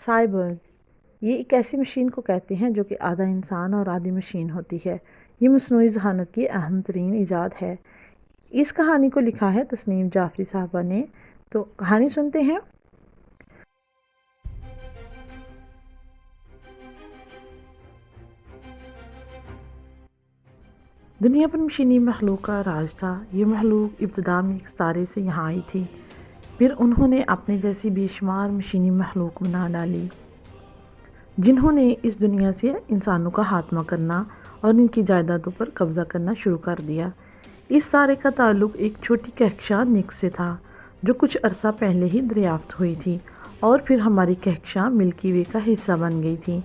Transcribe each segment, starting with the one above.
Cyber یہ ایک ایسی مشین کو کہتے ہیں جو کہ آدھا انسان اور آدھی مشین ہوتی ہے۔ یہ مصنوعی ذہانت کی اہم ترین ایجاد ہے۔ اس کہانی کو لکھا ہے تسنیم جعفری صاحبہ نے، تو کہانی سنتے ہیں۔ دنیا پر مشینی مخلوق کا راج تھا۔ یہ مخلوق ابتدا میں ایک ستارے سے یہاں آئی تھی، پھر انہوں نے اپنے جیسی بے شمار مشینی مخلوق بنا ڈالی جنہوں نے اس دنیا سے انسانوں کا خاتمہ کرنا اور ان کی جائیدادوں پر قبضہ کرنا شروع کر دیا۔ اس ستارے کا تعلق ایک چھوٹی کہکشاں نکس سے تھا جو کچھ عرصہ پہلے ہی دریافت ہوئی تھی اور پھر ہماری کہکشاں ملکی وے کا حصہ بن گئی تھی۔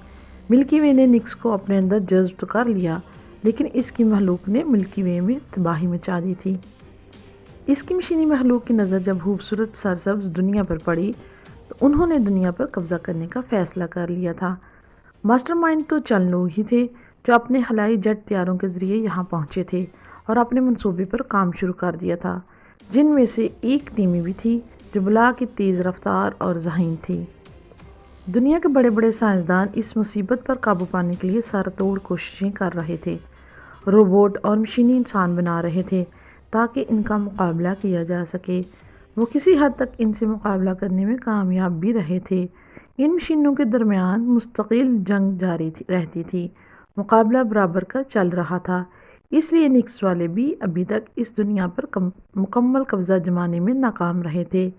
ملکی وے نے نکس کو اپنے اندر جذب کر لیا، لیکن اس کی مخلوق نے ملکی وے میں تباہی مچا دی تھی۔ اس کی مشینی مخلوق کی نظر جب خوبصورت سرسبز دنیا پر پڑی تو انہوں نے دنیا پر قبضہ کرنے کا فیصلہ کر لیا تھا۔ ماسٹر مائنڈ تو چند لوگ ہی تھے جو اپنے خلائی جیٹ طیاروں کے ذریعے یہاں پہنچے تھے اور اپنے منصوبے پر کام شروع کر دیا تھا، جن میں سے ایک ٹیمی بھی تھی جو بلا کی تیز رفتار اور ذہین تھی۔ دنیا کے بڑے بڑے سائنسدان اس مصیبت پر قابو پانے کے لیے سر توڑ کوششیں کر رہے تھے، روبوٹ اور مشینی انسان بنا رہے تھے تاکہ ان کا مقابلہ کیا جا سکے۔ وہ کسی حد تک ان سے مقابلہ کرنے میں کامیاب بھی رہے تھے۔ ان مشینوں کے درمیان مستقل جنگ جاری رہتی تھی، مقابلہ برابر کا چل رہا تھا، اس لیے نکس والے بھی ابھی تک اس دنیا پر مکمل قبضہ جمانے میں ناکام رہے تھے۔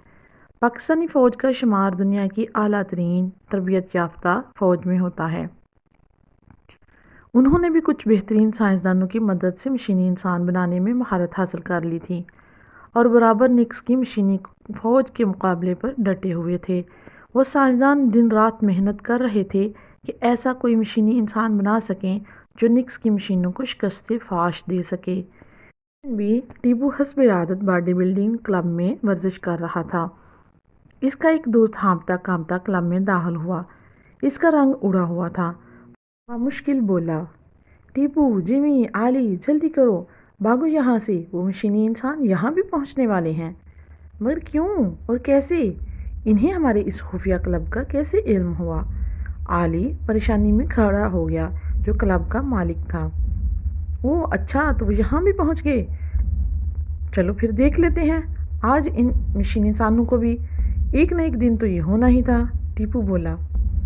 پاکستانی فوج کا شمار دنیا کی اعلیٰ ترین تربیت یافتہ فوج میں ہوتا ہے۔ انہوں نے بھی کچھ بہترین سائنسدانوں کی مدد سے مشینی انسان بنانے میں مہارت حاصل کر لی تھی اور برابر نکس کی مشینی فوج کے مقابلے پر ڈٹے ہوئے تھے۔ وہ سائنسدان دن رات محنت کر رہے تھے کہ ایسا کوئی مشینی انسان بنا سکیں جو نکس کی مشینوں کو شکست فاش دے سکے۔ بھی ٹیپو حسب عادت باڈی بلڈنگ کلب میں ورزش کر رہا تھا۔ اس کا ایک دوست ہانپتا کانپتا کلب میں داخل ہوا۔ اس کا رنگ اڑا ہوا تھا۔ وہ مشکل بولا، ٹیپو، جمی، آلی، جلدی کرو، بھاگو یہاں سے، وہ مشینی انسان یہاں بھی پہنچنے والے ہیں۔ مگر کیوں اور کیسے؟ انہیں ہمارے اس خفیہ کلب کا کیسے علم ہوا؟ آلی پریشانی میں کھڑا ہو گیا جو کلب کا مالک تھا۔ اوہ اچھا، تو وہ یہاں بھی پہنچ گئے، چلو پھر دیکھ لیتے ہیں۔ آج ان مشینی انسانوں کو بھی ایک نہ ایک دن تو یہ ہونا ہی تھا۔ ٹیپو بولا،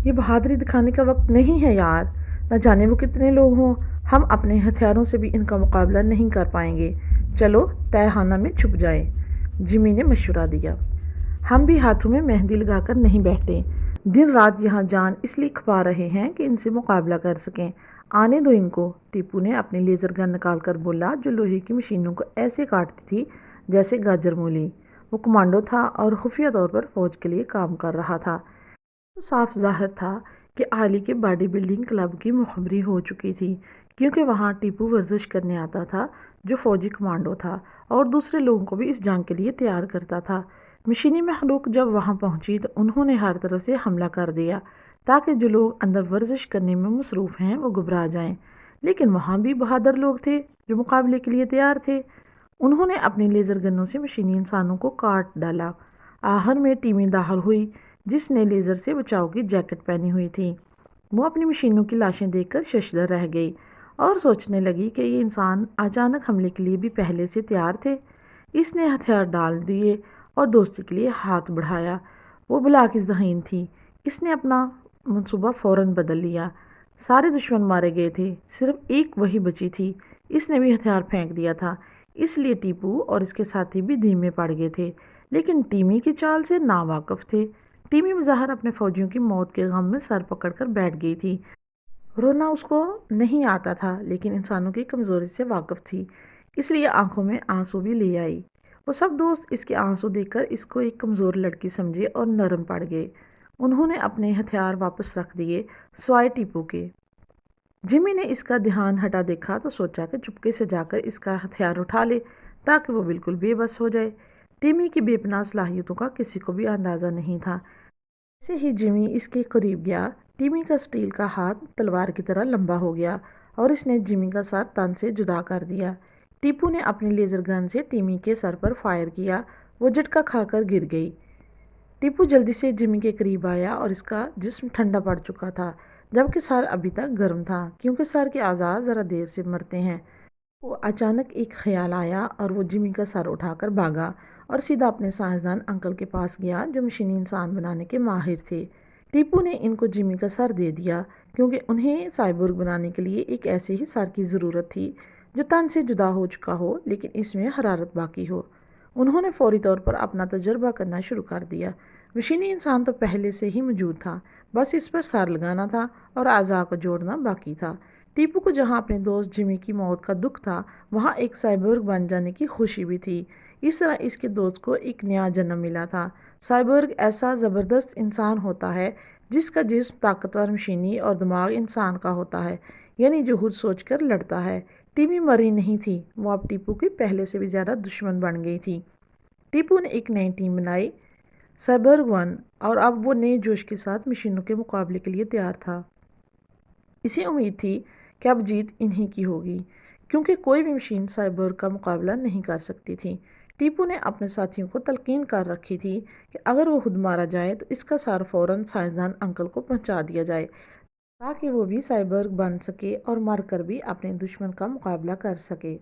یہ بہادری دکھانے کا وقت نہیں ہے یار، نہ جانے وہ کتنے لوگ ہوں، ہم اپنے ہتھیاروں سے بھی ان کا مقابلہ نہیں کر پائیں گے، چلو تہہ خانہ میں چھپ جائیں۔ جمی نے مشورہ دیا، ہم بھی ہاتھوں میں مہندی لگا کر نہیں بیٹھے، دن رات یہاں جان اس لیے کھپا رہے ہیں کہ ان سے مقابلہ کر سکیں، آنے دو ان کو۔ ٹیپو نے اپنی لیزر گن نکال کر بولا جو لوہے کی مشینوں کو ایسے کاٹتی تھی جیسے گاجر مولی۔ وہ کمانڈو تھا اور خفیہ طور پر فوج کے لیے کام کر رہا تھا۔ تو صاف ظاہر تھا کہ آلی کے باڈی بلڈنگ کلب کی مخبری ہو چکی تھی، کیونکہ وہاں ٹیپو ورزش کرنے آتا تھا جو فوجی کمانڈو تھا اور دوسرے لوگوں کو بھی اس جنگ کے لیے تیار کرتا تھا۔ مشینی مخلوق جب وہاں پہنچی تو انہوں نے ہر طرف سے حملہ کر دیا تاکہ جو لوگ اندر ورزش کرنے میں مصروف ہیں وہ گھبرا جائیں، لیکن وہاں بھی بہادر لوگ تھے جو مقابلے کے لیے تیار تھے۔ انہوں نے اپنی لیزر گنوں سے مشینی انسانوں کو کاٹ ڈالا۔ آخر میں ٹیمی داخل ہوئی جس نے لیزر سے بچاؤ کی جیکٹ پہنی ہوئی تھی۔ وہ اپنی مشینوں کی لاشیں دیکھ کر ششدر رہ گئی اور سوچنے لگی کہ یہ انسان اچانک حملے کے لیے بھی پہلے سے تیار تھے۔ اس نے ہتھیار ڈال دیے اور دوستی کے لیے ہاتھ بڑھایا۔ وہ بلا کی ذہین تھی، اس نے اپنا منصوبہ فوراً بدل لیا۔ سارے دشمن مارے گئے تھے، صرف ایک وہی بچی تھی، اس نے بھی ہتھیار پھینک دیا تھا، اس لیے ٹیپو اور اس کے ساتھی بھی دھیمے پڑ گئے تھے، لیکن ٹیمی کی چال سے ناواقف تھے۔ ٹیمی بظاہر اپنے فوجیوں کی موت کے غم میں سر پکڑ کر بیٹھ گئی تھی۔ رونا اس کو نہیں آتا تھا لیکن انسانوں کی کمزوری سے واقف تھی، اس لیے آنکھوں میں آنسو بھی لے آئی۔ وہ سب دوست اس کے آنسو دیکھ کر اس کو ایک کمزور لڑکی سمجھے اور نرم پڑ گئے۔ انہوں نے اپنے ہتھیار واپس رکھ دیے سوائے ٹیپو کے۔ جمی نے اس کا دھیان ہٹا دیکھا تو سوچا کہ چپکے سے جا کر اس کا ہتھیار اٹھا لے تاکہ وہ بالکل بے بس ہو جائے۔ ٹیمی کی بے پناہ صلاحیتوں کا کسی کو بھی اندازہ نہیں تھا۔ جیسے ہی جمی اس کے قریب گیا، ٹیمی کا سٹیل کا ہاتھ تلوار کی طرح لمبا ہو گیا اور اس نے جمی کا سر تن سے جدا کر دیا۔ ٹیپو نے اپنی لیزر گن سے ٹیمی کے سر پر فائر کیا، وہ جھٹکا کھا کر گر گئی۔ ٹیپو جلدی سے جمی کے قریب آیا اور اس کا جسم ٹھنڈا پڑ چکا تھا، جبکہ سر ابھی تک گرم تھا، کیونکہ سر کے اعضاء ذرا دیر سے مرتے ہیں۔ وہ اچانک ایک خیال آیا اور وہ جمی کا سر اٹھا کر بھاگا اور سیدھا اپنے سائنسدان انکل کے پاس گیا جو مشینی انسان بنانے کے ماہر تھے۔ ٹیپو نے ان کو جمی کا سر دے دیا کیونکہ انہیں سائبورگ بنانے کے لیے ایک ایسے ہی سر کی ضرورت تھی جو تن سے جدا ہو چکا ہو لیکن اس میں حرارت باقی ہو۔ انہوں نے فوری طور پر اپنا تجربہ کرنا شروع کر دیا۔ مشینی انسان تو پہلے سے ہی موجود تھا، بس اس پر سر لگانا تھا اور اعضاء کو جوڑنا باقی تھا۔ ٹیپو کو جہاں اپنے دوست جمی کی موت کا دکھ تھا، وہاں ایک سائبورگ بن جانے کی خوشی بھی تھی۔ اس طرح اس کے دوست کو ایک نیا جنم ملا تھا۔ سائبورگ ایسا زبردست انسان ہوتا ہے جس کا جسم طاقتور مشینی اور دماغ انسان کا ہوتا ہے، یعنی جو خود سوچ کر لڑتا ہے۔ ٹیمی مری نہیں تھی، وہ اب ٹیپو کی پہلے سے بھی زیادہ دشمن بن گئی تھی۔ ٹیپو نے ایک نئی ٹیم بنائی، سائبورگ 1، اور اب وہ نئے جوش کے ساتھ مشینوں کے مقابلے کے لیے تیار تھا۔ اسے امید تھی کہ اب جیت انہی کی ہوگی، کیونکہ کوئی بھی مشین سائبورگ کا مقابلہ نہیں کر سکتی تھی۔ ٹیپو نے اپنے ساتھیوں کو تلقین کر رکھی تھی کہ اگر وہ خود مارا جائے تو اس کا سر فوراً سائنسدان انکل کو پہنچا دیا جائے تاکہ وہ بھی سائبورگ بن سکے اور مر کر بھی اپنے دشمن کا مقابلہ کر سکے۔